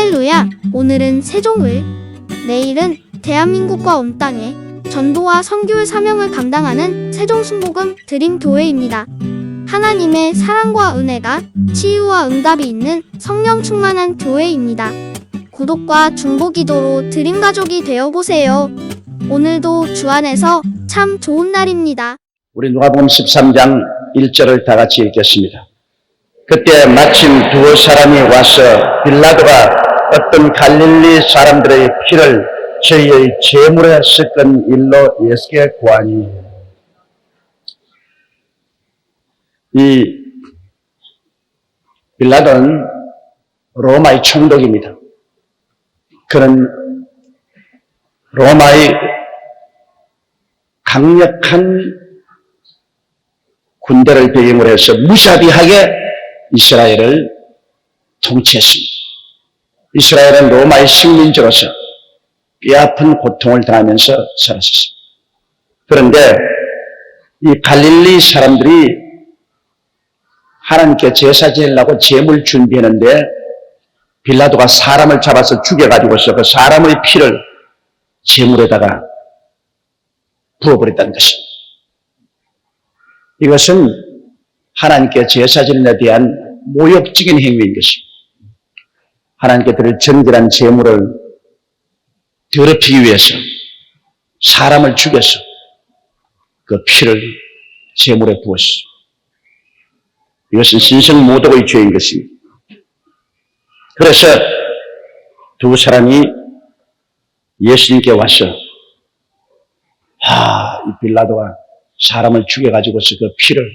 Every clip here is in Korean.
할렐루야! 오늘은 세종을, 내일은 대한민국과 온 땅에 전도와 선교의 사명을 감당하는 세종순복음 드림교회입니다. 하나님의 사랑과 은혜가 치유와 응답이 있는 성령 충만한 교회입니다. 구독과 중보기도로 드림가족이 되어보세요. 오늘도 주 안에서 참 좋은 날입니다. 우리 누가복음 13장 1절을 다 같이 읽겠습니다. 그때 마침 두 사람이 와서 빌라도가 어떤 갈릴리 사람들의 피를 저희의 제물에 섞은 일로 예수께 구하니. 이 빌라도는 로마의 총독입니다. 그는 로마의 강력한 군대를 배경으로 해서 무자비하게 이스라엘을 통치했습니다. 이스라엘은 로마의 식민지로서 뼈아픈 고통을 당하면서 살았습니다. 그런데 이 갈릴리 사람들이 하나님께 제사 지내려고 제물 준비했는데 빌라도가 사람을 잡아서 죽여가지고서 그 사람의 피를 제물에다가 부어버렸다는 것입니다. 이것은 하나님께 제사 지내에 대한 모욕적인 행위인 것입니다. 하나님께 드릴 정결한 제물을 더럽히기 위해서 사람을 죽여서 그 피를 제물에 부었습니다. 이것은 신성모독의 죄인 것입니다. 그래서 두 사람이 예수님께 와서 이 빌라도가 사람을 죽여가지고서 그 피를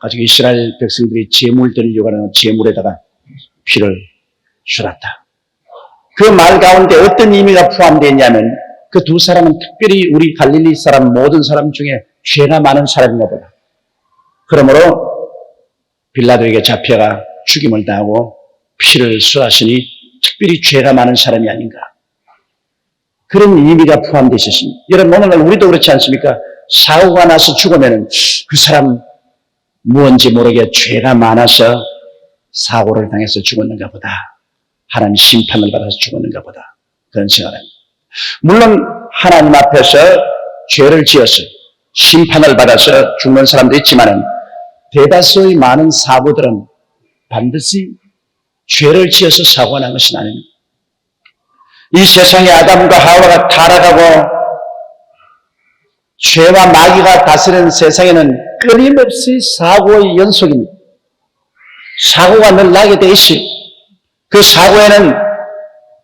가지고 이스라엘 백성들이 제물 드리려고 하는 제물에다가 피를 쏟았다. 그 말 가운데 어떤 의미가 포함되어 있냐면 그 두 사람은 특별히 우리 갈릴리 사람 모든 사람 중에 죄가 많은 사람인가 보다. 그러므로 빌라도에게 잡혀가 죽임을 당하고 피를 쏟았으니 특별히 죄가 많은 사람이 아닌가. 그런 의미가 포함되어 있었습니다. 여러분 오늘날 우리도 그렇지 않습니까? 사고가 나서 죽으면 그 사람 무언지 모르게 죄가 많아서 사고를 당해서 죽었는가 보다. 하나님 심판을 받아서 죽었는가 보다. 그런 생각을 합니다. 물론 하나님 앞에서 죄를 지어서 심판을 받아서 죽는 사람도 있지만 대다수의 많은 사고들은 반드시 죄를 지어서 사고가 난 것은 아닙니다. 이 세상에 아담과 하와가 타락하고 죄와 마귀가 다스리는 세상에는 끊임없이 사고의 연속입니다. 사고가 늘 나게 돼 있어요. 그 사고에는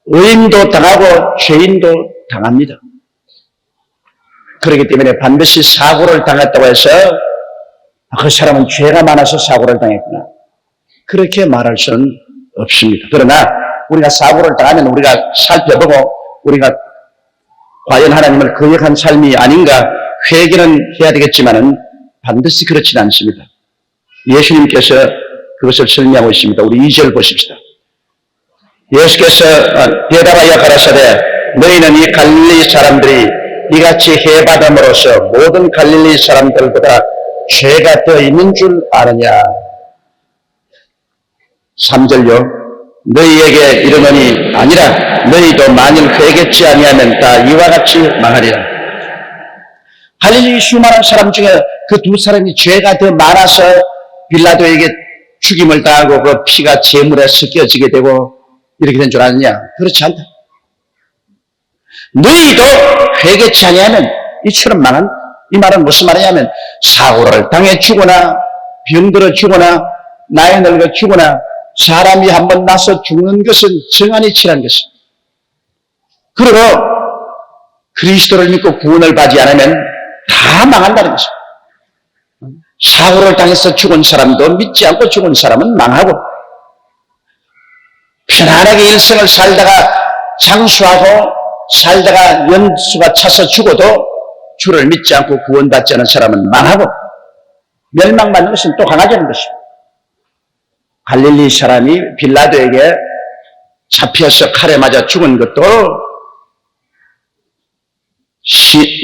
의인도 당하고 죄인도 당합니다. 그렇기 때문에 반드시 사고를 당했다고 해서 그 사람은 죄가 많아서 사고를 당했구나. 그렇게 말할 수는 없습니다. 그러나 우리가 사고를 당하면 우리가 살펴보고 우리가 과연 하나님을 거역한 삶이 아닌가 회개는 해야 되겠지만은 반드시 그렇지는 않습니다. 예수님께서 그것을 설명하고 있습니다. 우리 2절 보십시다. 예수께서 대답하여 가라사대 너희는 이 갈릴리 사람들이 이같이 해받음으로써 모든 갈릴리 사람들보다 죄가 더 있는 줄 아느냐. 3절요. 너희에게 이르노니 아니라 너희도 만일 회개치 아니하면 다 이와 같이 망하리라. 갈릴리 수많은 사람 중에 그 두 사람이 죄가 더 많아서 빌라도에게 죽임을 당하고 그 피가 제물에 섞여지게 되고 이렇게 된 줄 아느냐? 그렇지 않다. 너희도 회개치 아니하면 이처럼 망한, 이 말은 무슨 말이냐면 사고를 당해 죽거나 병들어 죽거나 나이 늙어 죽거나 사람이 한번 나서 죽는 것은 정한이 치라는 것입니다. 그리고 그리스도를 믿고 구원을 받지 않으면 다 망한다는 것입니다. 사고를 당해서 죽은 사람도 믿지 않고 죽은 사람은 망하고 편안하게 일생을 살다가 장수하고 살다가 연수가 차서 죽어도 주를 믿지 않고 구원받지 않은 사람은 망하고 멸망받는 것은 또 강하다는 것입니다. 갈릴리 사람이 빌라도에게 잡혀서 칼에 맞아 죽은 것도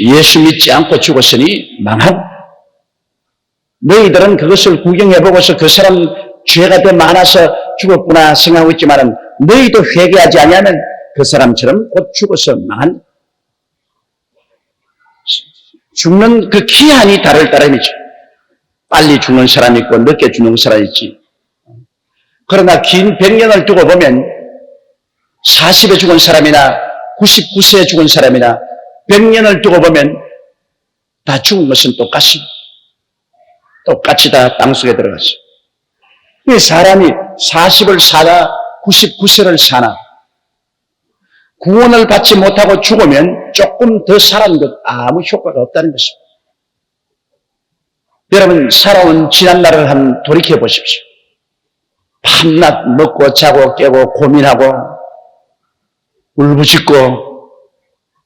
예수 믿지 않고 죽었으니 망하고 너희들은 그것을 구경해보고서 그 사람 죄가 더 많아서 죽었구나 생각하고 있지만은 너희도 회개하지 아니하면 그 사람처럼 곧 죽어서 망한다. 죽는 그 기한이 다를 따름이죠. 빨리 죽는 사람이 있고 늦게 죽는 사람이 있지. 그러나 긴 100년을 두고 보면 40에 죽은 사람이나 99세에 죽은 사람이나 100년을 두고 보면 다 죽은 것은 똑같이 다 땅속에 들어갔어. 이 사람이 40을 사나 99세를 사나 구원을 받지 못하고 죽으면 조금 더 살아는 것 아무 효과가 없다는 것입니다. 여러분, 살아온 지난날을 한번 돌이켜 보십시오. 밤낮 먹고 자고 깨고 고민하고 울부짖고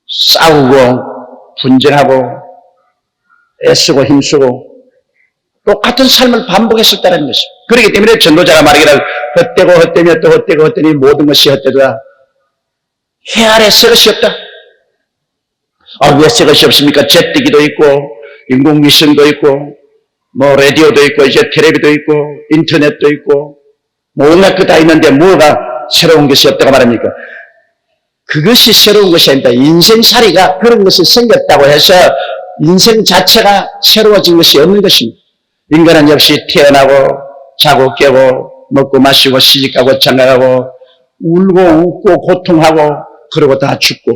싸우고 분쟁하고 애쓰고 힘쓰고 똑같은 삶을 반복했었다는 것입니다. 그렇기 때문에 전도자가 말하기를 헛되고 헛되며 또 헛되고 헛되니 모든 것이 헛되도다. 해 아래 새 것이 없다. 왜 새 것이 없습니까? 제뜨기도 있고 인공위성도 있고 뭐 라디오도 있고 이제 텔레비도 있고 인터넷도 있고 뭐 온갖 거 다 있는데 뭐가 새로운 것이 없다고 말합니까? 그것이 새로운 것이 아닙니다. 인생살이가 그런 것이 생겼다고 해서 인생 자체가 새로워진 것이 없는 것입니다. 인간은 역시 태어나고 자고 깨고 먹고 마시고 시집가고 장가가고 울고 웃고 고통하고 그러고 다 죽고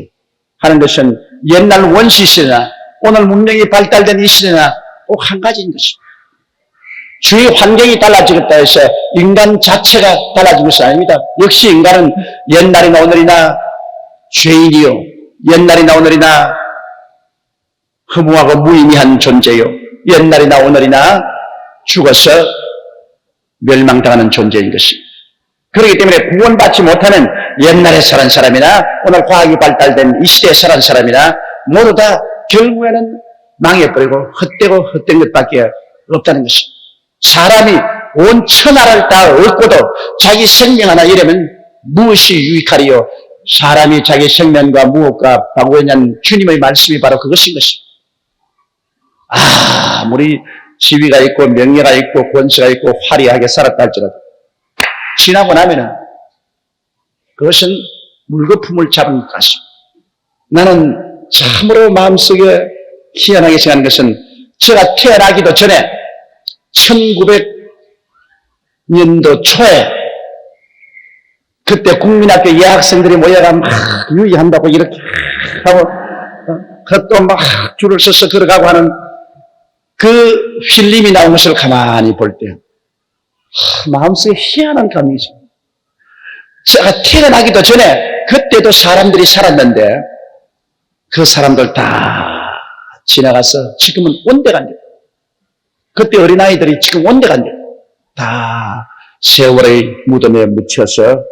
하는 것은 옛날 원시 시대나 오늘 문명이 발달된 이 시대나 꼭 한 가지인 것입니다. 주위 환경이 달라지겠다 해서 인간 자체가 달라진 것이 아닙니다. 역시 인간은 옛날이나 오늘이나 죄인이요 옛날이나 오늘이나 허무하고 무의미한 존재요 옛날이나 오늘이나 죽어서 멸망당하는 존재인 것입니다. 그렇기 때문에 구원받지 못하는 옛날에 살은 사람이나 오늘 과학이 발달된 이 시대에 살은 사람이나 모두 다 결국에는 망해버리고 헛되고 헛된 것밖에 없다는 것입니다. 사람이 온 천하를 다 얻고도 자기 생명 하나 잃으면 무엇이 유익하리요? 사람이 자기 생명과 무엇과 바꾸느냐는 주님의 말씀이 바로 그것인 것입니다. 아무리 지위가 있고 명예가 있고 권세가 있고 화려하게 살았다 할지라도 지나고 나면은 그것은 물거품을 잡은 것 같습니다. 나는 참으로 마음속에 희한하게 생각하는 것은 제가 태어나기도 전에 1900년도 초에 그때 국민학교 여학생들이 모여가 막 유의한다고 이렇게 하고 또 막 줄을 서서 걸어가고 하는 그 필름이 나온 것을 가만히 볼 때 마음속에 희한한 감정이 있습니다. 제가 태어나기도 전에 그때도 사람들이 살았는데 그 사람들 다 지나가서 지금은 온데간데 그때 어린아이들이 지금 온데간데 다 세월의 무덤에 묻혀서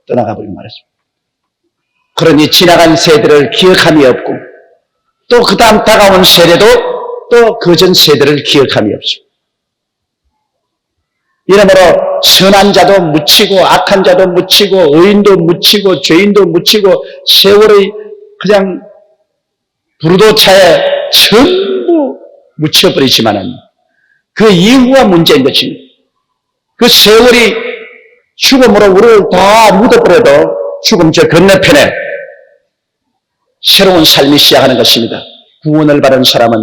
떠나가버리고 말했습니다. 그러니 지나간 세대를 기억함이 없고 또 그 다음 다가온 세대도 또 그전 세대를 기억함이 없습니다. 이러므로 선한 자도 묻히고 악한 자도 묻히고 의인도 묻히고 죄인도 묻히고 세월의 그냥 불도차에 전부 묻혀버리지만은 그 이후가 문제인 것입니다. 그 세월이 죽음으로 우리를 다 묻어버려도 죽음 저 건너편에 새로운 삶이 시작하는 것입니다. 구원을 받은 사람은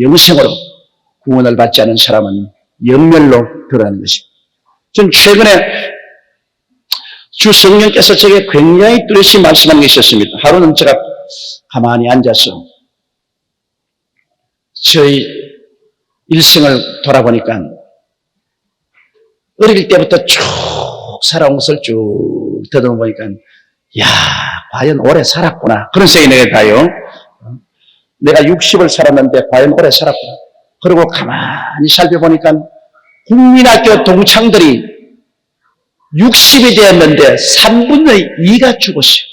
영생으로, 구원을 받지 않은 사람은 영멸로 들어가는 것입니다. 전 최근에 주 성령께서 제게 굉장히 뚜렷이 말씀한 게 있었습니다. 하루는 제가 가만히 앉아서 저희 일생을 돌아보니까 어릴 때부터 쭉 살아온 것을 쭉 더듬어보니까 야, 과연 오래 살았구나. 그런 생각이 내가 가요. 내가 60을 살았는데 과연 오래 살았구나. 그리고 가만히 살펴보니까 국민학교 동창들이 60이 되었는데 3분의 2가 죽었어요.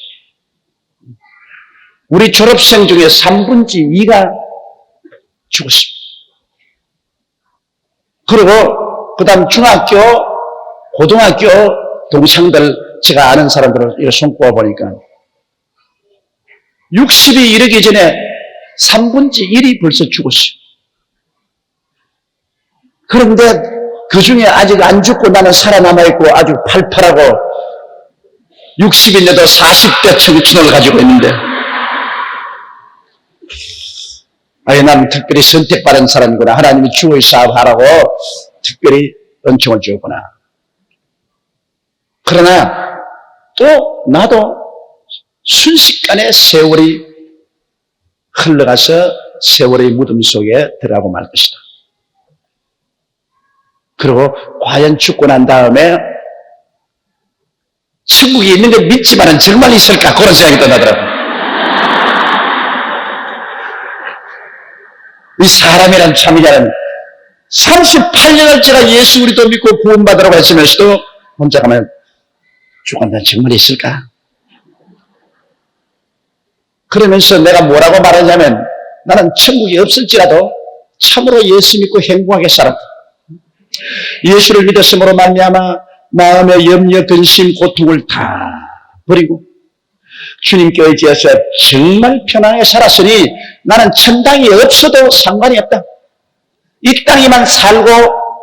우리 졸업생 중에 3분의 2가 죽었습니다. 그리고 그 다음 중학교, 고등학교 동창들 제가 아는 사람들을 이렇게 손꼽아 보니까 60이 이르기 전에 3분의 1이 벌써 죽었어요. 그런데 그 중에 아직 안 죽고 나는 살아남아있고 아주 팔팔하고 60인데도 40대 청춘을 가지고 있는데, 아니, 나는 특별히 선택받은 사람이구나. 하나님이 주의 사업하라고 특별히 은총을 주었구나. 그러나 또 나도 순식간에 세월이 흘러가서 세월의 무덤 속에 들어가고 말 것이다. 그리고 과연 죽고 난 다음에 천국이 있는 걸 믿지만은 정말 있을까? 그런 생각이 떠나더라고요. 이 사람이란 참이냐는 38년을 제가 예수 그리스도 믿고 구원받으라고 했으면서도 혼자 가면 죽었다는 정말 있을까? 그러면서 내가 뭐라고 말하냐면 나는 천국이 없을지라도 참으로 예수 믿고 행복하게 살았다. 예수를 믿었으므로 말미암아 마음의 염려, 근심, 고통을 다 버리고 주님께 의지해서 정말 편안하게 살았으니 나는 천당이 없어도 상관이 없다. 이 땅에만 살고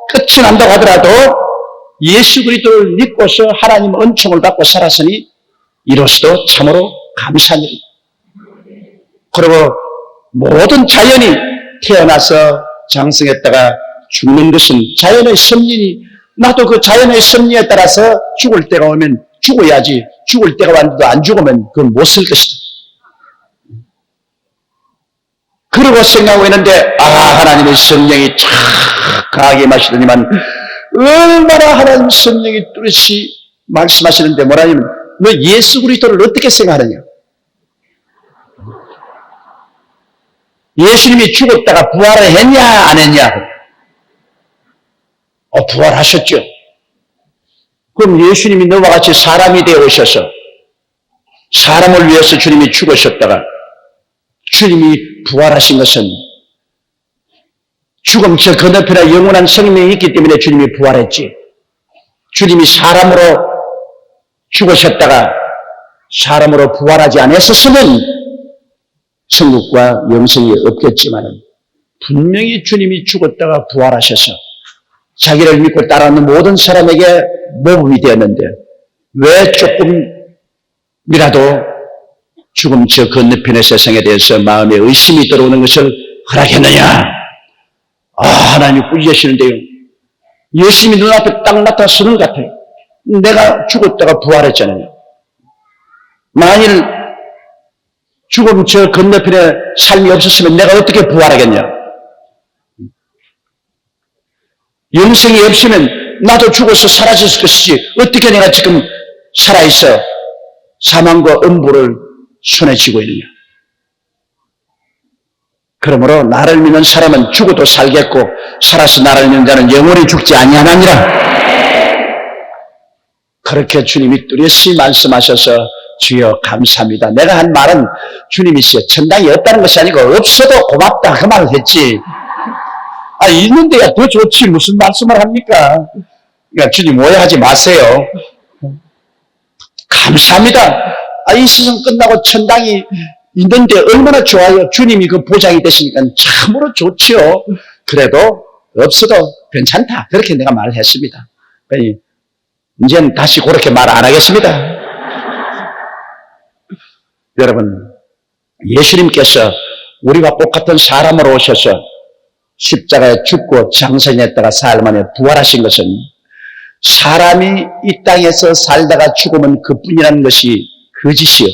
끝이 난다고 하더라도 예수 그리스도를 믿고서 하나님 은총을 받고 살았으니 이로서도 참으로 감사한 일이다. 그리고 모든 자연이 태어나서 장성했다가 죽는 것은 자연의 섭리니 나도 그 자연의 섭리에 따라서 죽을 때가 오면 죽어야지. 죽을 때가 왔는데도 안 죽으면 그건 못 쓸 것이다. 그러고 생각하고 있는데 하나님의 성령이 참 강하게 마시더니만 얼마나 하나님 성령이 뚜렷이 말씀하시는데 뭐라냐면 너 예수 그리스도를 어떻게 생각하느냐? 예수님이 죽었다가 부활을 했냐 안 했냐? 부활하셨죠. 그럼 예수님이 너와 같이 사람이 되어 오셔서 사람을 위해서 주님이 죽으셨다가 주님이 부활하신 것은 죽음 저 건너편에 영원한 생명이 있기 때문에 주님이 부활했지. 주님이 사람으로 죽으셨다가 사람으로 부활하지 않았었으면 천국과 영생이 없겠지만 분명히 주님이 죽었다가 부활하셔서 자기를 믿고 따라하는 모든 사람에게 모범이 되었는데 왜 조금이라도 죽음 저 건너편의 세상에 대해서 마음에 의심이 들어오는 것을 허락했느냐? 하나님이 꾸짖으시는데요. 예수님이 눈앞에 딱 나타서는 것 같아요. 내가 죽었다가 부활했잖아요. 만일 죽음 저 건너편에 삶이 없었으면 내가 어떻게 부활하겠냐? 영생이 없으면 나도 죽어서 사라졌을 것이지 어떻게 내가 지금 살아있어 사망과 음부를 손에 쥐고 있느냐. 그러므로 나를 믿는 사람은 죽어도 살겠고 살아서 나를 믿는 자는 영원히 죽지 아니하느니라. 그렇게 주님이 뚜렷이 말씀하셔서 주여 감사합니다. 내가 한 말은 주님이 천당이 없다는 것이 아니고 없어도 고맙다 그 말을 했지. 있는데야 더 좋지 무슨 말씀을 합니까? 그러니까 주님 오해하지 마세요. 감사합니다. 이 세상 끝나고 천당이 있는데 얼마나 좋아요. 주님이 그 보장이 되시니까 참으로 좋지요. 그래도 없어도 괜찮다. 그렇게 내가 말을 했습니다. 이제는 다시 그렇게 말 안 하겠습니다. 여러분, 예수님께서 우리와 똑같은 사람으로 오셔서 십자가에 죽고 장사했다가 사흘 만에 부활하신 것은 사람이 이 땅에서 살다가 죽으면 그뿐이라는 것이 거짓이요.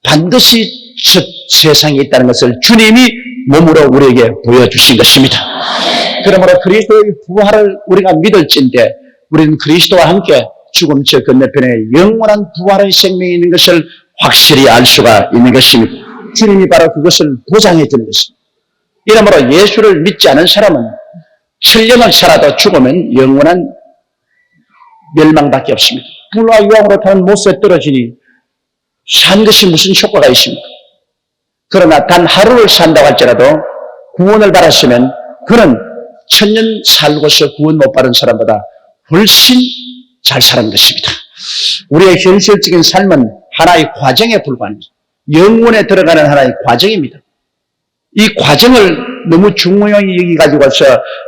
반드시 저 세상에 있다는 것을 주님이 몸으로 우리에게 보여주신 것입니다. 그러므로 그리스도의 부활을 우리가 믿을진데 우리는 그리스도와 함께 죽음 저 건너편에 영원한 부활의 생명이 있는 것을 확실히 알 수가 있는 것입니다. 주님이 바로 그것을 보장해 주는 것입니다. 이러므로 예수를 믿지 않은 사람은 7년을 살아도 죽으면 영원한 멸망밖에 없습니다. 불과 유황으로 타는 못에 떨어지니 산 것이 무슨 효과가 있습니까? 그러나 단 하루를 산다고 할지라도 구원을 받았으면 그는 1000년 살고서 구원 못 받은 사람보다 훨씬 잘 사는 것입니다. 우리의 현실적인 삶은 하나의 과정에 불과합니다. 영혼에 들어가는 하나의 과정입니다. 이 과정을 너무 중요하게 여기가지고서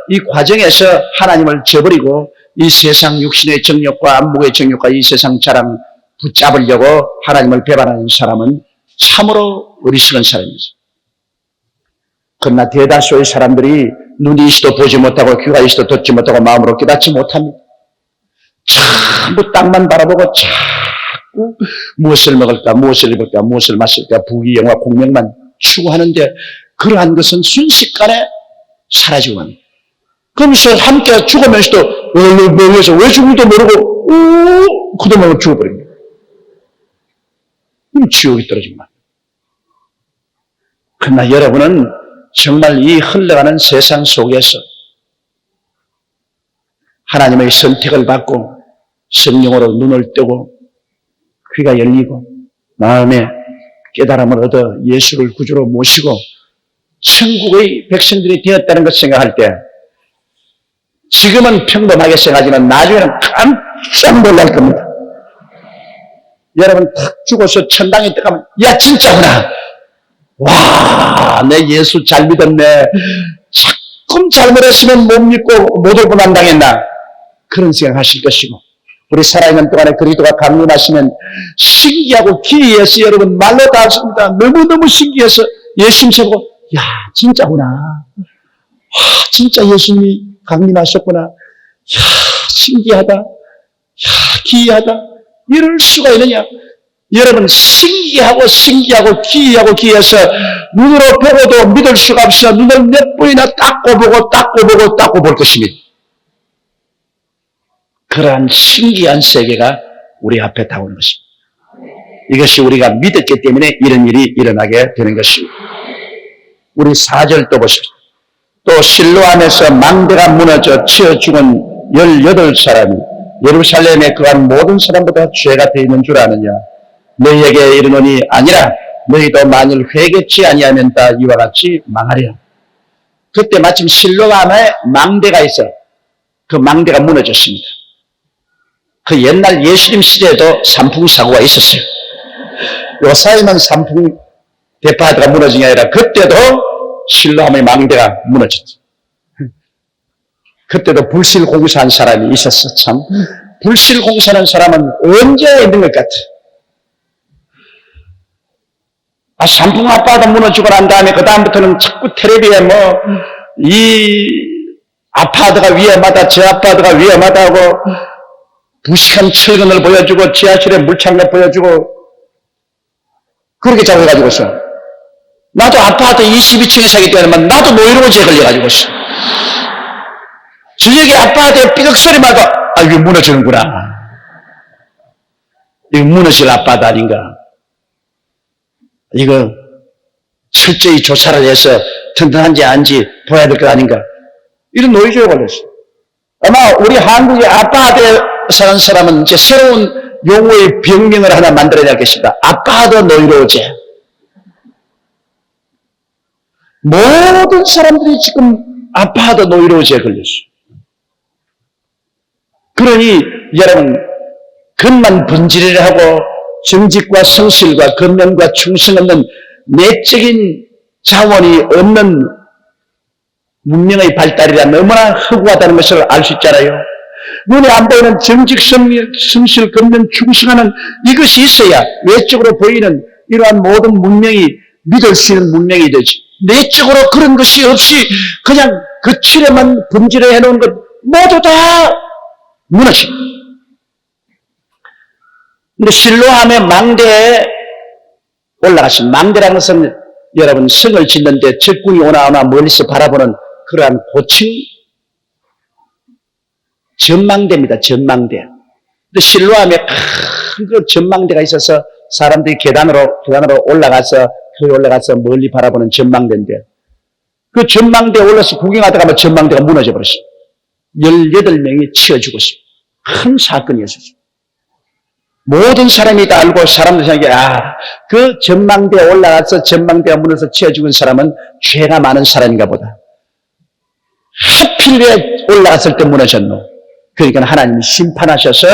이 과정에서 하나님을 저버리고 이 세상 육신의 정욕과 안목의 정욕과 이 세상 자랑 붙잡으려고 하나님을 배반하는 사람은 참으로 어리석은 사람이죠. 그러나 대다수의 사람들이 눈이 있어도 보지 못하고 귀가 있어도 듣지 못하고 마음으로 깨닫지 못합니다. 전부 땅만 바라보고 자꾸 무엇을 먹을까, 무엇을 입을까, 무엇을 마실까, 부귀영화, 공명만 추구하는데 그러한 것은 순식간에 사라지고 맙니다. 그러면서 함께 죽으면서도 멍해서 왜 죽을지도 모르고 그동안 죽어버립니다. 그럼 지옥에 떨어지고 맙니다. 그러나 여러분은 정말 이 흘러가는 세상 속에서 하나님의 선택을 받고 성령으로 눈을 뜨고 귀가 열리고 마음에 깨달음을 얻어 예수를 구주로 모시고 천국의 백성들이 되었다는 것을 생각할 때 지금은 평범하게 생각하지만 나중에는 깜짝 놀랄 겁니다. 여러분 탁 죽어서 천당에 들어가면 야 진짜구나. 와, 내 예수 잘 믿었네. 조금 잘못했으면 못 믿고 못 오고 난당했나. 그런 생각하실 것이고 우리 살아있는 동안에 그리스도가 강림하시면 신기하고 기이해서 여러분 말로 다 없습니다. 너무너무 신기해서 예수님 보고 야 진짜구나. 와 진짜 예수님이 강림하셨구나. 야 신기하다. 야 기이하다. 이럴 수가 있느냐. 여러분 신기하고 기이하고 기이해서 눈으로 보고도 믿을 수가 없어 눈을 몇 번이나 닦고 보고 볼 것입니다. 그러한 신기한 세계가 우리 앞에 다가오는 것입니다. 이것이 우리가 믿었기 때문에 이런 일이 일어나게 되는 것입니다. 우리 4절 또 보십시오. 또 실로암에서 망대가 무너져 치어 죽은 18사람이 예루살렘에 거한 모든 사람보다 죄가 되어 있는 줄 아느냐. 너희에게 이르노니 아니라 너희도 만일 회개치 아니하면 다 이와 같이 망하리라. 그때 마침 실로암에 망대가 있어 그 망대가 무너졌습니다. 그 옛날 예수님 시대에도 산풍사고가 있었어요. 요사이만 산풍 대파드가 무너진 게 아니라 그때도 실로암의 망대가 무너졌죠. 그때도 불실공사한 사람이 있었어. 참 불실공사하는 사람은 언제 있는 것 같아. 산풍 아파트 무너지고 난 다음에 그 다음부터는 자꾸 텔레비에 이 아파트가 위험하다, 저 아파트가 위험하다고 부식한 철근을 보여주고 지하실에 물창을 보여주고 그렇게 잡아가지고 있어. 나도 아파트 22층에 살기 때문에 나도 노이로제에 걸려가지고 있어. 저녁에 아파트에 삐걱 소리마다 이게 무너지는구나. 이거 무너질 아파트 아닌가. 이거 철저히 조사를 해서 튼튼한지 아닌지 봐야 될 것 아닌가. 이런 노이로제에 걸렸어. 아마 우리 한국의 아파트에 사는 사람은 이제 새로운 용어의 병명을 하나 만들어야 되겠습니다. 아파트 노이로제. 모든 사람들이 지금 아파트 노이로제에 걸렸어요. 그러니 여러분 겉만 분질을 하고 정직과 성실과 근면과 충성 없는 내적인 자원이 없는 문명의 발달이라 너무나 허구하다는 것을 알 수 있잖아요. 눈에 안 보이는 정직, 성실, 근면, 충성하는 이것이 있어야 외적으로 보이는 이러한 모든 문명이 믿을 수 있는 문명이 되지. 내적으로 그런 것이 없이 그냥 거칠에만 분질을 해놓은 것 모두 다 무너집니다. 근데 실로암의 망대에 올라가신 망대라는 것은 여러분 성을 짓는데 적군이 오나 멀리서 바라보는 그러한 고층 전망대입니다. 전망대. 근데 실로암에 큰 그 전망대가 있어서 사람들이 계단으로 올라가서 멀리 바라보는 전망대인데 그 전망대에 올라서 구경하다가 전망대가 무너져 버렸어요. 18명이 치어 죽었어요. 큰 사건이었어요. 모든 사람이 다 알고 사람들 생각해 그 전망대에 올라가서 전망대가 무너져서 치어 죽은 사람은 죄가 많은 사람인가 보다. 하필 왜 올라갔을 때 무너졌노? 그러니까 하나님이 심판하셔서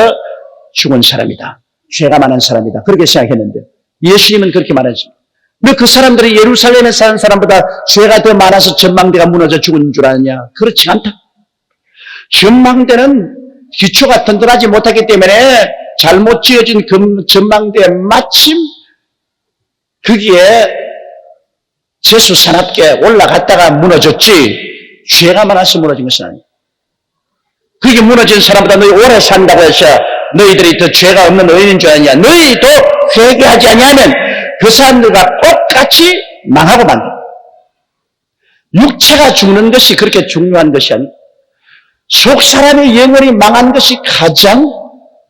죽은 사람이다. 죄가 많은 사람이다. 그렇게 생각했는데 예수님은 그렇게 말하지. 너 그 사람들이 예루살렘에 사는 사람보다 죄가 더 많아서 전망대가 무너져 죽은 줄 아느냐? 그렇지 않다. 전망대는 기초가 튼튼하지 못하기 때문에 잘못 지어진 전망대에 마침 거기에 재수사납게 올라갔다가 무너졌지 죄가 많아서 무너진 것은 아니에요. 그게 무너진 사람보다 너희 오래 산다고 해서 너희들이 더 죄가 없는 의인인 줄 아느냐. 너희도 회개하지 아니하면 그 사람들과 똑같이 망하고 만다. 육체가 죽는 것이 그렇게 중요한 것이 아니고 속 사람의 영혼이 망한 것이 가장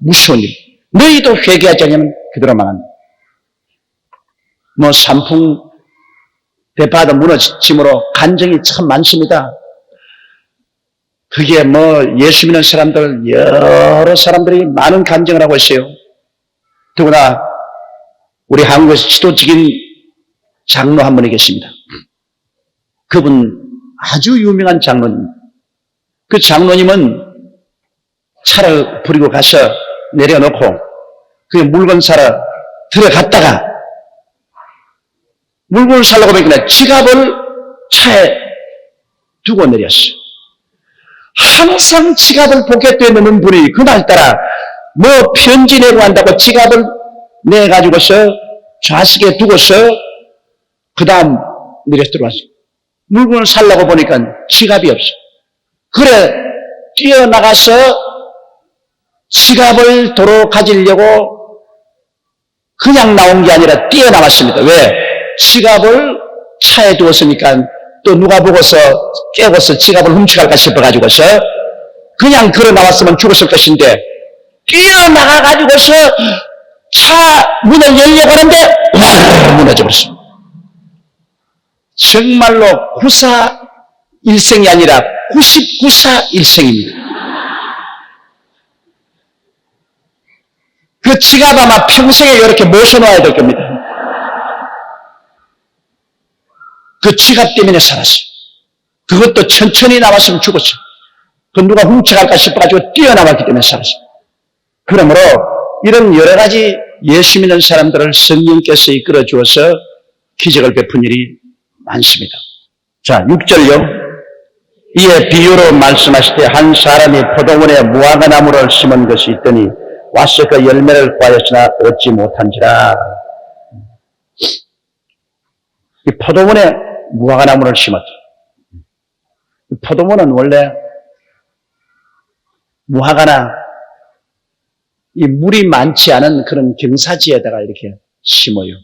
무서운 일. 너희도 회개하지 않으면 그대로 망한다. 산풍 대파도 무너짐으로 간증이 참 많습니다. 그게 예수 믿는 사람들, 여러 사람들이 많은 간증을 하고 있어요. 더구나 우리 한국에서 지도적인 장로 한 분이 계십니다. 그분 아주 유명한 장로님. 그 장로님은 차를 부리고 가서 내려놓고 그 물건 사러 들어갔다가 물건을 사려고 보니까 지갑을 차에 두고 내렸어요. 항상 지갑을 포켓에 넣는 분이 그날따라 편지 내고 한다고 지갑을 내가지고서 좌석에 두고서 그 다음 내려서 들어왔어요. 물건을 사려고 보니까 지갑이 없어. 그래 뛰어나가서 지갑을 도로 가지려고 그냥 나온 게 아니라 뛰어나왔습니다. 왜? 지갑을 차에 두었으니까 또 누가 보고서 깨고서 지갑을 훔쳐갈까 싶어가지고서 그냥 걸어 나왔으면 죽었을 것인데 뛰어나가가지고서 차 문을 열려고 하는데 무너져버렸습니다. 정말로 9사 1생이 아니라 99사 1생입니다. 그 지갑 아마 평생에 이렇게 모셔놓아야 될 겁니다. 그 지갑 때문에 살았어요. 그것도 천천히 나왔으면 죽었어요. 그 누가 훔쳐갈까 싶어가지고 뛰어나왔기 때문에 살았어요. 그러므로 이런 여러 가지 예수 믿는 사람들을 성령께서 이끌어 주어서 기적을 베푼 일이 많습니다. 자, 6절요. 이에 비유로 말씀하시되 한 사람이 포도원에 무화과 나무를 심은 것이 있더니 와서 그 열매를 구하였으나 얻지 못한지라. 이 포도원에 무화과 나무를 심었다. 포도원은 원래 무화과나 이 물이 많지 않은 그런 경사지에다가 이렇게 심어요.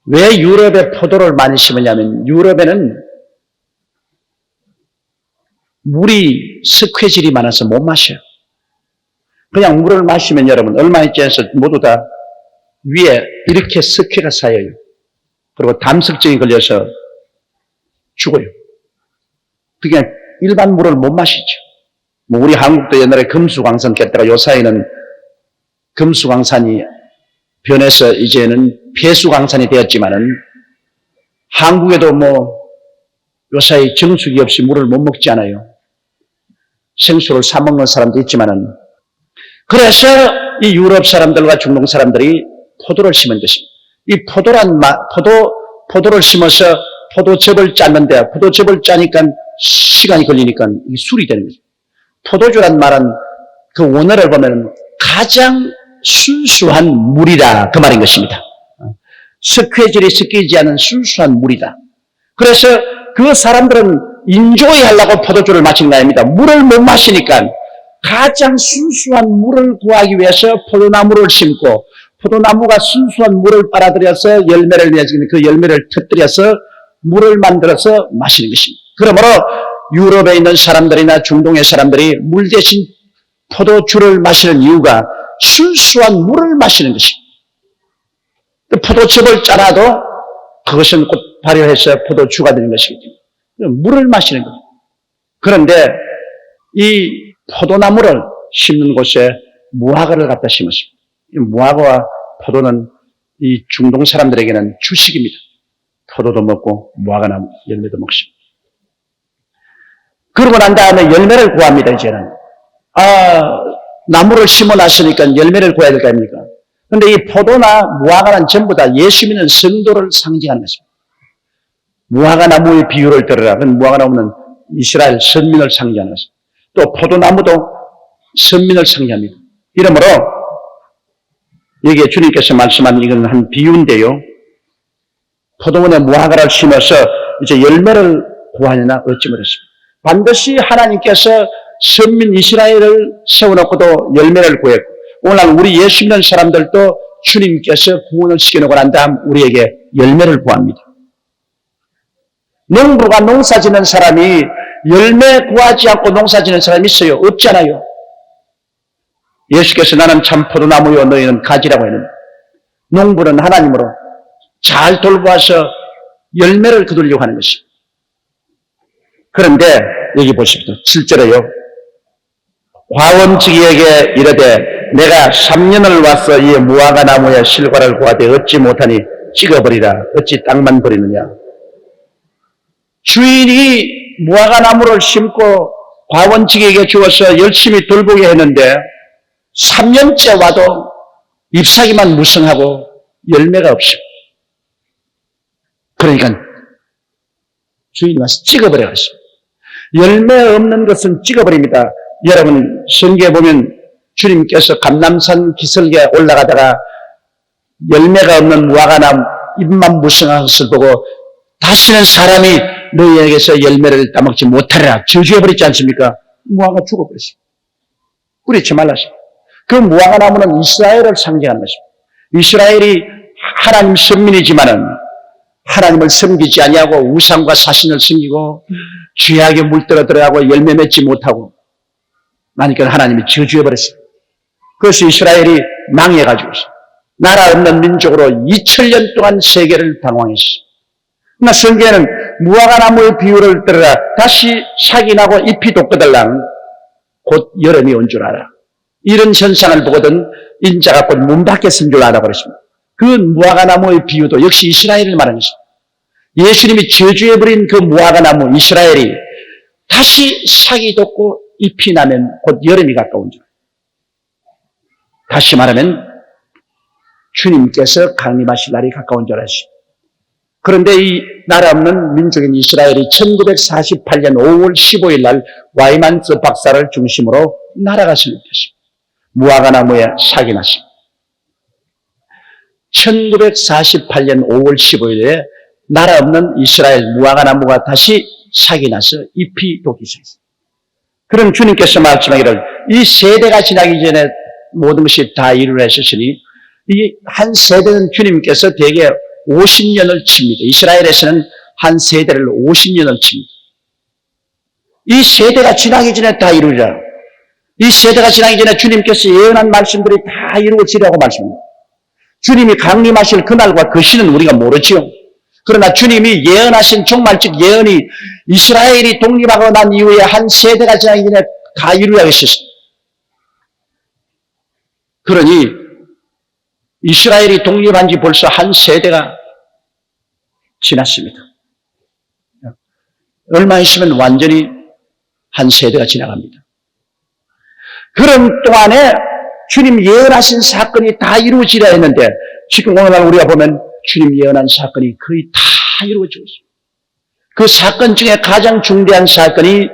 왜 유럽에 포도를 많이 심으냐면 유럽에는 물이 석회질이 많아서 못 마셔요. 그냥 물을 마시면 여러분 얼마 있지 않아서 모두 다 위에 이렇게 석회가 쌓여요. 그리고 담석증이 걸려서 죽어요. 그게 일반 물을 못 마시죠. 우리 한국도 옛날에 금수광산 깼다가 요사이는 금수광산이 변해서 이제는 폐수광산이 되었지만은 한국에도 요사이 정수기 없이 물을 못 먹지 않아요. 생수를 사 먹는 사람도 있지만은 그래서 이 유럽 사람들과 중동 사람들이 포도를 심은 것입니다. 이 포도를 심어서 포도즙을 짰는데 포도즙을 짜니까 시간이 걸리니까 이게 술이 되는 거죠. 포도주란 말은 그 원어를 보면 가장 순수한 물이다 그 말인 것입니다. 석회질이 섞이지 않은 순수한 물이다. 그래서 그 사람들은 인조이 하려고 포도주를 마시는 거 아닙니다. 물을 못 마시니까 가장 순수한 물을 구하기 위해서 포도나무를 심고 포도나무가 순수한 물을 빨아들여서 열매를 내지는 그 열매를 터뜨려서 물을 만들어서 마시는 것입니다. 그러므로 유럽에 있는 사람들이나 중동의 사람들이 물 대신 포도주를 마시는 이유가 순수한 물을 마시는 것입니다. 포도즙을 짜놔도 그것은 곧 발효해서 포도주가 되는 것이기 때문에 물을 마시는 거예요. 그런데 이 포도나무를 심는 곳에 무화과를 갖다 심었습니다. 이 무화과와 포도는 이 중동 사람들에게는 주식입니다. 포도도 먹고 무화과나무 열매도 먹습니다. 그러고 난 다음에 열매를 구합니다. 이제는 나무를 심어놨으니까 열매를 구해야 될 거 아닙니까? 그런데 이 포도나 무화과는 전부 다 예수 믿는 성도를 상징하는 것입니다. 무화과나무의 비유를 들으라. 무화과나무는 이스라엘 선민을 상징하는 것입니다. 또 포도나무도 선민을 상징합니다. 이러므로 여기에 주님께서 말씀한 이건 한 비유인데요. 포도원에 무화과를 심어서 이제 열매를 구하느냐 어찌 그렇습니까? 반드시 하나님께서 선민 이스라엘을 세워놓고도 열매를 구했고 오늘날 우리 예수 믿는 사람들도 주님께서 구원을 시켜놓고 난 다음 우리에게 열매를 구합니다. 농부가 농사 짓는 사람이 열매 구하지 않고 농사 짓는 사람이 있어요? 없잖아요. 예수께서 나는 참 포도나무요 너희는 가지라고 했는데 농부는 하나님으로 잘 돌보아서 열매를 거두려고 하는 것입니다. 그런데 여기 보십시오. 실제로요. 과원직에게 이르되 내가 3년을 와서 이 무화과 나무의 실과를 구하되 얻지 못하니 찍어버리라. 어찌 땅만 버리느냐. 주인이 무화과 나무를 심고 과원직에게 주어서 열심히 돌보게 했는데 3년째 와도 잎사귀만 무성하고 열매가 없습니다. 그러니까 주인이 와서 찍어버려갔습니다. 열매 없는 것은 찍어버립니다. 여러분 성경에 보면 주님께서 감람산 기슭에 올라가다가 열매가 없는 무화과나무 잎만 무성한 것을 보고 다시는 사람이 너희에게서 열매를 따먹지 못하리라 저주해버리지 않습니까? 무화과 죽어버렸습니다. 뿌리치 말랐습니다. 그 무화과나무는 이스라엘을 상징하는 것입니다. 이스라엘이 하나님 선민이지만은 하나님을 섬기지 아니하고 우상과 사신을 섬기고 죄악에 물들어 들어가고 열매 맺지 못하고 그러니까 하나님이 저주해버렸습니다. 그래서 이스라엘이 망해가지고 있습니다. 나라 없는 민족으로 2000년 동안 세계를 방황했습니다. 그러나 성경에는 무화과나무의 비유를 들어라 다시 싹이 나고 잎이 돋거들랑 곧 여름이 온 줄 알아. 이런 현상을 보거든 인자가 곧 문 밖에 쓴 줄 알아 버렸습니다. 그 무화과나무의 비유도 역시 이스라엘을 말하는 것입니다. 예수님이 저주해버린 그 무화과나무 이스라엘이 다시 싹이 돋고 잎이 나면 곧 여름이 가까운 줄. 다시 말하면 주님께서 강림하실 날이 가까운 줄 아십니다. 그런데 이 나라 없는 민족인 이스라엘이 1948년 5월 15일 날 와이만스 박사를 중심으로 나라가 설립됐습니다. 무화과나무에 싹이 났습니다. 1948년 5월 15일에 나라 없는 이스라엘 무화과나무가 다시 싹이 나서 잎이 돋기 시작했습니다. 그럼 주님께서 말씀하기를 이 세대가 지나기 전에 모든 것이 다 이루어졌으니 이 한 세대는 주님께서 대개 50년을 칩니다. 이스라엘에서는 한 세대를 50년을 칩니다. 이 세대가 지나기 전에 다 이루리라. 이 세대가 지나기 전에 주님께서 예언한 말씀들이 다 이루어지라고 말씀합니다. 주님이 강림하실 그날과 그 시는 우리가 모르지요. 그러나 주님이 예언하신 종말적 예언이 이스라엘이 독립하고 난 이후에 한 세대가 지나기 전에 다 이루어졌습니다. 그러니 이스라엘이 독립한 지 벌써 한 세대가 지났습니다. 얼마 있으면 완전히 한 세대가 지나갑니다. 그런 동안에 주님 예언하신 사건이 다 이루어지려 했는데 지금 오늘날 우리가 보면 주님 예언한 사건이 거의 다 이루어지고 있습니다. 그 사건 중에 가장 중대한 사건이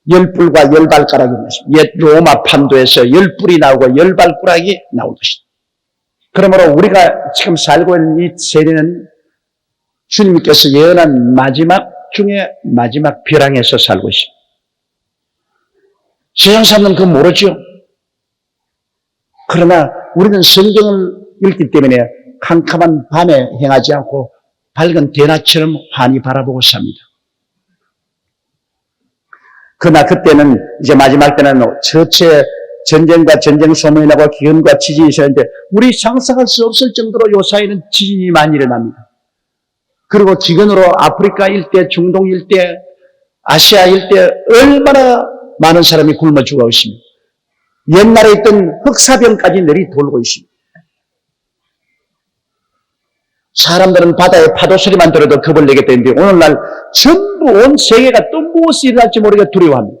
열불과 열발가락인 것입니다. 옛 로마 판도에서 열불이 나오고 열발가락이 나올 것입니다. 그러므로 우리가 지금 살고 있는 이 세대는 주님께서 예언한 마지막 중에 마지막 벼랑에서 살고 있습니다. 세상 사람들은 그거 모르죠. 그러나 우리는 성경을 읽기 때문에 캄캄한 밤에 행하지 않고 밝은 대낮처럼 환히 바라보고 삽니다. 그러나 그때는 이제 마지막 때는 처체 전쟁과 전쟁 소문이 나고 기근과 지진이 있었는데 우리 상상할 수 없을 정도로 요 사이는 지진이 많이 일어납니다. 그리고 기근으로 아프리카 일대, 중동 일대, 아시아 일대 얼마나 많은 사람이 굶어 죽어 있습니다. 옛날에 있던 흑사병까지 내리 돌고 있습니다. 사람들은 바다의 파도 소리만 들어도 겁을 내겠다는데 오늘날 전부 온 세계가 또 무엇이 일어날지 모르게 두려워합니다.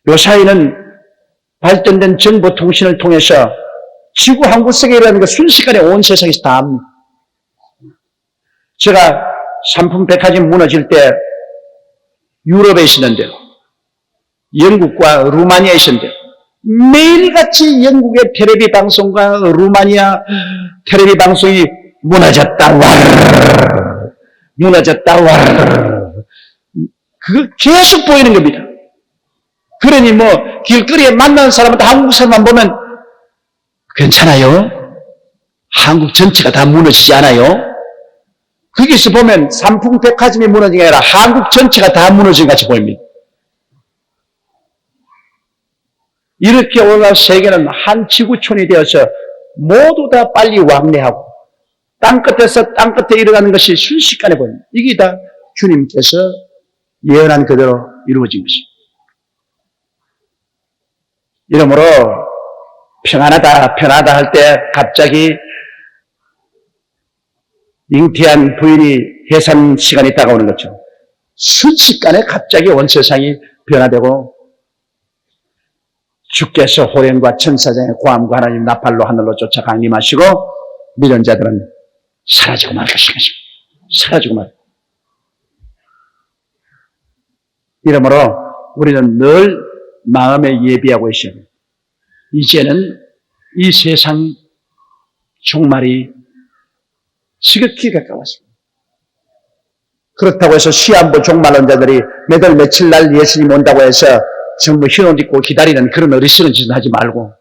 요 사이는 발전된 정보 통신을 통해서 지구 한 구석에 일어나는 거 순식간에 온 세상에서 다 압니다. 제가 상품 백화점 무너질 때 유럽에 있었는데요. 영국과 루마니아에 있었는데요. 매일같이 영국의 텔레비 방송과 루마니아 텔레비 방송이 무너졌다, 와르르, 무너졌다, 와르르. 그거 계속 보이는 겁니다. 그러니 뭐 길거리에 만나는 사람한테 한국 사람만 보면 괜찮아요? 한국 전체가 다 무너지지 않아요? 거기서 보면 삼풍백화점이 무너진 게 아니라 한국 전체가 다 무너진 것 같이 보입니다. 이렇게 오늘날 세계는 한 지구촌이 되어서 모두 다 빨리 왕래하고 땅끝에서 땅끝에 일어나는 것이 순식간에 보입니다. 이게 다 주님께서 예언한 그대로 이루어진 것입니다. 이러므로 평안하다 평안하다 할 때 갑자기 잉태한 부인이 해산 시간이 다가오는 것처럼 순식간에 갑자기 온 세상이 변화되고 주께서 호련과 천사장의 고함과 하나님 나팔로 하늘로 쫓아 강림하시고 미련자들은 사라지고 말 것인 것입니다. 사라지고 말. 이러므로 우리는 늘 마음에 예비하고 있어야 합니다. 이제는 이 세상 종말이 시급히 가까웠습니다. 그렇다고 해서 시한부 종말론자들이 매달 며칠 날 예수님 온다고 해서 전부 흰옷 입고 기다리는 그런 어리석은 짓은 하지 말고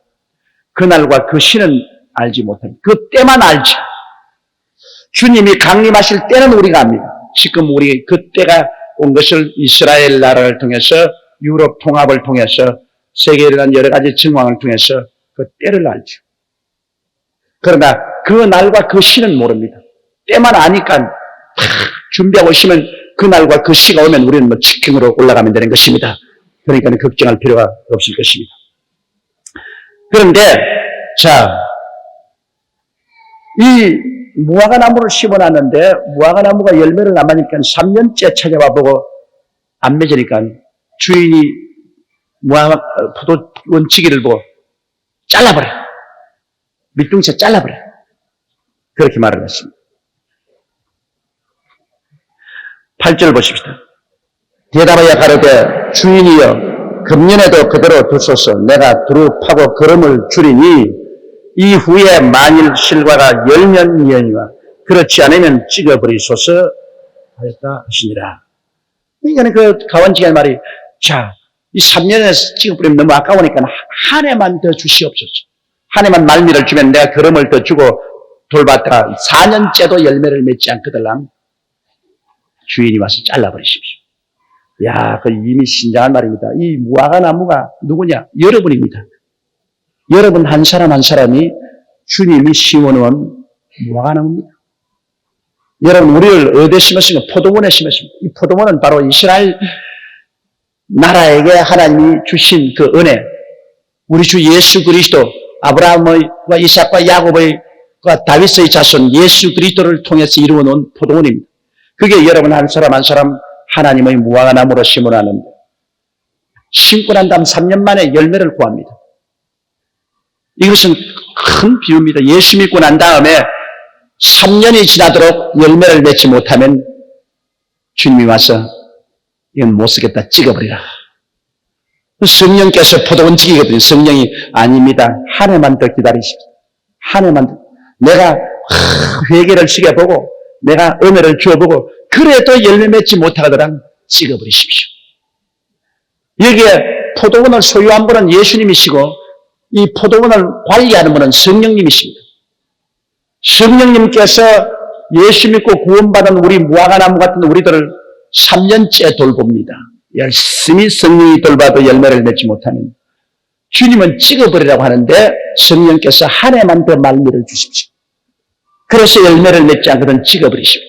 그날과 그 시는 알지 못합니다. 그 때만 알지. 주님이 강림하실 때는 우리가 압니다. 지금 우리 그 때가 온 것을 이스라엘 나라를 통해서 유럽 통합을 통해서 세계에 일어난 여러 가지 증황을 통해서 그 때를 알죠. 그러나 그 날과 그 시는 모릅니다. 때만 아니까 다 준비하고 있으면 그 날과 그 시가 오면 우리는 뭐 직행으로 올라가면 되는 것입니다. 그러니까 걱정할 필요가 없을 것입니다. 그런데 자, 이 무화과 나무를 심어놨는데 무화과 나무가 열매를 안 맺으니까 3년째 찾아와 보고 안 맺으니까 주인이 무화과 포도 원치기를 보고 잘라버려. 밑둥채 잘라버려. 그렇게 말을 했습니다. 8절 보십시다. 대답하여 가로되 주인이여 금년에도 그대로 두소서. 내가 두루 파고 거름을 줄이니 이후에 만일 실과가 열면 미연이와 그렇지 않으면 찍어버리소서 하였다 하시니라. 그러니까 그 가원지가 말이 자, 이 3년에서 찍어버리면 너무 아까우니까 한 해만 더 주시옵소서. 한 해만 말미를 주면 내가 거름을 더 주고 돌봤다가 4년째도 열매를 맺지 않거들랑 주인이 와서 잘라버리십시오. 야, 그 이미 신장한 말입니다. 이 무화과 나무가 누구냐? 여러분입니다. 여러분 한 사람 한 사람이 주님이 심어놓은 무화과 나무입니다. 여러분 우리를 어디에 심었습니까? 포도원에 심었습니다. 이 포도원은 바로 이스라엘 나라에게 하나님이 주신 그 은혜, 우리 주 예수 그리스도, 아브라함과 이삭과 야곱과 다윗의 자손 예수 그리스도를 통해서 이루어놓은 포도원입니다. 그게 여러분 한 사람 한 사람 하나님의 무화과 나무로 심어놨는데 심고 난 다음 3년 만에 열매를 구합니다. 이것은 큰 비유입니다. 예수 믿고 난 다음에 3년이 지나도록 열매를 맺지 못하면 주님이 와서 이건 못 쓰겠다 찍어버리라. 성령께서 포도원 지기거든요. 성령이 아닙니다. 한 해만 더 기다리십시오. 한 해만 더. 내가 회개를 시켜보고 내가 은혜를 주어보고 그래도 열매 맺지 못하더라 찍어버리십시오. 여기에 포도원을 소유한 분은 예수님이시고 이 포도원을 관리하는 분은 성령님이십니다. 성령님께서 예수 믿고 구원받은 우리 무화과나무 같은 우리들을 3년째 돌봅니다. 열심히 성령이 돌봐도 열매를 맺지 못하면 주님은 찍어버리라고 하는데 성령께서 한 해만 더 말미를 주십시오. 그래서 열매를 맺지 않거든 찍어버리십시오.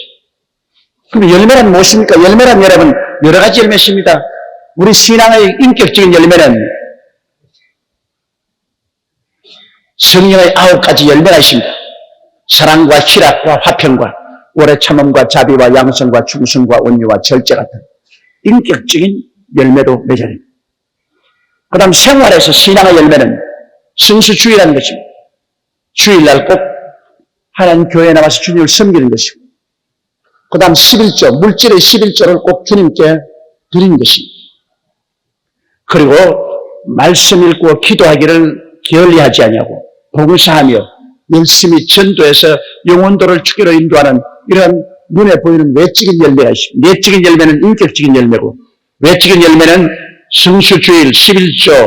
그럼 열매란 무엇입니까? 열매란 여러분 여러 가지 열매십니다. 우리 신앙의 인격적인 열매는 성령의 9가지 열매가 있습니다. 사랑과 희락과 화평과 오래 참음과 자비와 양성과 충성과 온유와 절제 같은 인격적인 열매도 맺어야 됩니다. 그 다음 생활에서 신앙의 열매는 성수주의라는 것입니다. 주일날 꼭 하나님 교회에 나와서 주님을 섬기는 것이고 그 다음 11조, 물질의 11조를 꼭 주님께 드리는 것입니다. 그리고 말씀 읽고 기도하기를 게을리하지 아니하고 봉사하며 열심히 전도해서 영혼도를 주기로 인도하는 이런 눈에 보이는 외적인 열매가 있습니다. 내적인 열매는 인격적인 열매고 외적인 열매는 성수주일, 11조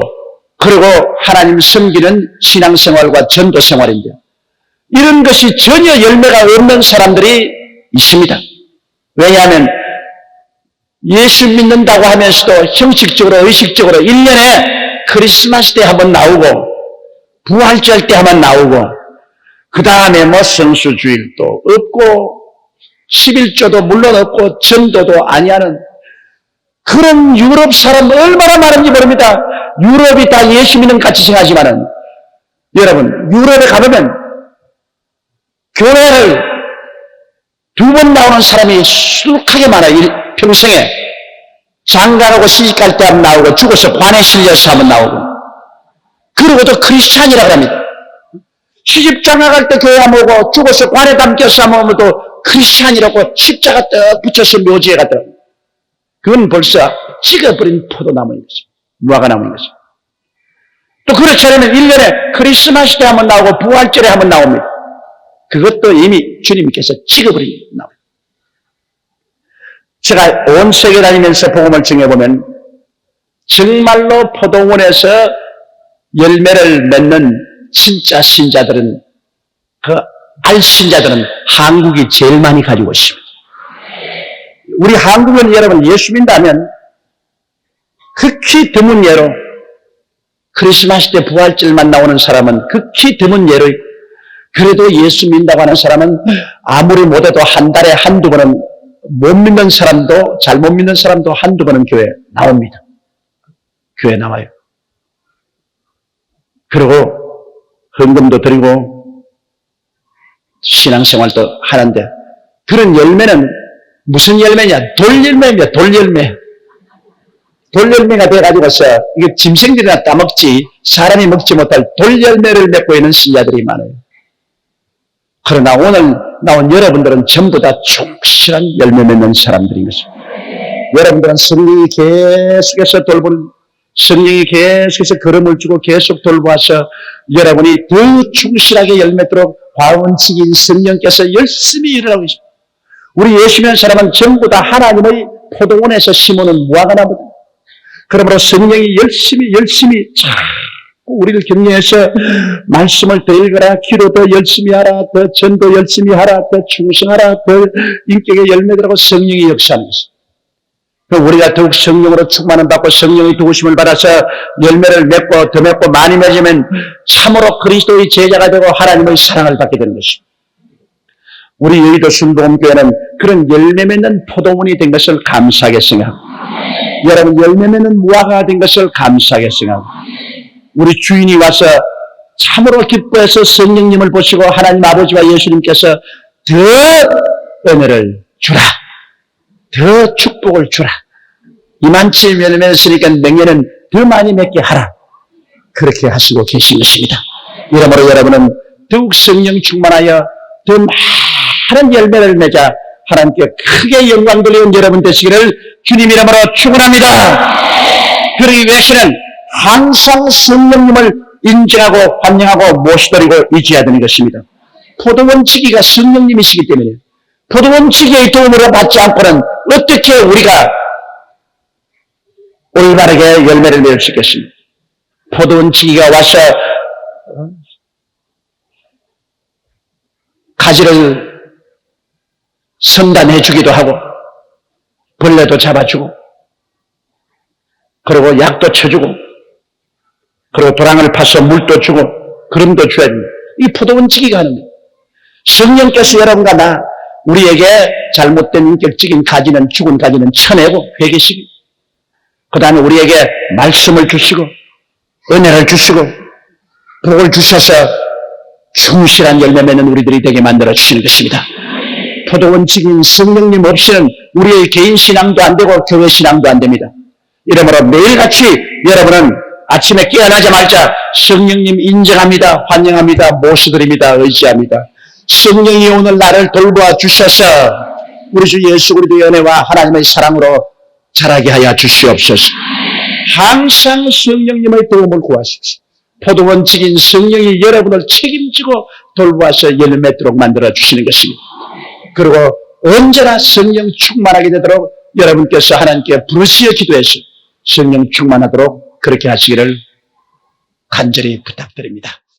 그리고 하나님 섬기는 신앙생활과 전도생활인데요. 이런 것이 전혀 열매가 없는 사람들이 있습니다. 왜냐하면 예수 믿는다고 하면서도 형식적으로 의식적으로 1년에 크리스마스 때 한번 나오고 부활절 때 한번 나오고 그 다음에 뭐 성수주일도 없고 11조도 물론 없고 전도도 아니하는 그런 유럽 사람 얼마나 많은지 모릅니다. 유럽이 다 예수 믿는 같이 생각하지만은 여러분 유럽에 가보면 교회를 2번 나오는 사람이 수룩하게 많아요. 평생에 장가하고 시집갈 때 한번 나오고 죽어서 관에 실려서 한번 나오고 그러고도 크리스찬이라고 합니다. 시집 장가갈 때 교회 한번 오고 죽어서 관에 담겨서 한번 오면 또 크리스찬이라고 십자가 떡 붙여서 묘지에 갔더라고요. 그건 벌써 찍어버린 포도나무인 것입니다. 무화과나무인 것입니다. 또 그렇지 않으면 1년에 크리스마스 때 한번 나오고 부활절에 한번 나옵니다. 그것도 이미 주님께서 찍어버린 나무입니다. 제가 온 세계 다니면서 복음을 증해보면 정말로 포도원에서 열매를 맺는 진짜 신자들은 그 알신자들은 한국이 제일 많이 가지고 있습니다. 우리 한국은 여러분 예수 믿다면 극히 드문 예로 크리스마스 때 부활절만 나오는 사람은 극히 드문 예로 그래도 예수 믿는다고 하는 사람은 아무리 못해도 한 달에 한두 번은 못 믿는 사람도 잘못 믿는 사람도 한두 번은 교회에 나옵니다. 교회에 나와요. 그리고 헌금도 드리고 신앙생활도 하는데 그런 열매는 무슨 열매냐? 돌열매입니다. 돌열매. 돌열매가 돼가지고서 이게 짐승들이나 따먹지 사람이 먹지 못할 돌열매를 맺고 있는 신자들이 많아요. 그러나 오늘 나온 여러분들은 전부 다 충실한 열매 맺는 사람들인 것입니다. 여러분들은 성령이 계속해서 돌보는 성령이 계속해서 걸음을 주고 계속 돌보아서 여러분이 더 충실하게 열매도록 과원칙인 성령께서 열심히 일을 하고 있습니다. 우리 예수 믿는 사람은 전부 다 하나님의 포도원에서 심어놓은 무화과나무다. 그러므로 성령이 열심히 자꾸 우리를 격려해서 말씀을 더 읽어라, 기도 더 열심히 하라, 더 전도 열심히 하라, 더 충성하라, 더 인격의 열매들하고 성령이 역사하는 것입니다. 우리가 더욱 성령으로 충만을 받고 성령의 도우심을 받아서 열매를 맺고 더 맺고 많이 맺으면 참으로 그리스도의 제자가 되고 하나님의 사랑을 받게 되는 것입니다. 우리 여의도 순복음교회는 그런 열매 맺는 포도원이 된 것을 감사하게 생각하고 여러분 열매 맺는 무화과가 된 것을 감사하게 생각하고 우리 주인이 와서 참으로 기뻐해서 성령님을 보시고 하나님 아버지와 예수님께서 더 은혜를 주라. 더 축복을 주라. 이만치 열매 맺었으니까 내년은 더 많이 맺게 하라. 그렇게 하시고 계신 것입니다. 이러므로 여러분은 더욱 성령 충만하여 더 많은 열매를 맺어 하나님께 크게 영광 돌리는 여러분 되시기를 주님 이름으로 축원합니다. 그러기 위해서는 항상 성령님을 인정하고 환영하고 모시드리고 의지해야 되는 것입니다. 포도원 지기가 성령님이시기 때문에 포도원 지기의 도움을 받지 않고는 어떻게 우리가 올바르게 열매를 맺을 수 있겠습니까? 포도원 지기가 와서 가지를 선단해 주기도 하고 벌레도 잡아주고 그리고 약도 쳐주고 그리고 도랑을 파서 물도 주고 그름도 줘야 됩니다. 이 포도원 지기가 하는 거예요. 성령께서 여러분과 나 우리에게 잘못된 인격적인 가지는 죽은 가지는 쳐내고 회개시키고 그 다음에 우리에게 말씀을 주시고 은혜를 주시고 복을 주셔서 충실한 열매 맺는 우리들이 되게 만들어 주시는 것입니다. 포도원 지기인 성령님 없이는 우리의 개인 신앙도 안 되고 교회 신앙도 안 됩니다. 이러므로 매일같이 여러분은 아침에 깨어나자마자 성령님 인정합니다. 환영합니다. 모시드립니다. 의지합니다. 성령이 오늘 나를 돌보아 주셔서 우리 주 예수 그리스도의 은혜와 하나님의 사랑으로 자라게 하여 주시옵소서. 항상 성령님의 도움을 구하십시오. 포도원칙인 성령이 여러분을 책임지고 돌보아서 열매 맺도록 만들어 주시는 것입니다. 그리고 언제나 성령 충만하게 되도록 여러분께서 하나님께 부르시어 기도해서 성령 충만하도록 그렇게 하시기를 간절히 부탁드립니다.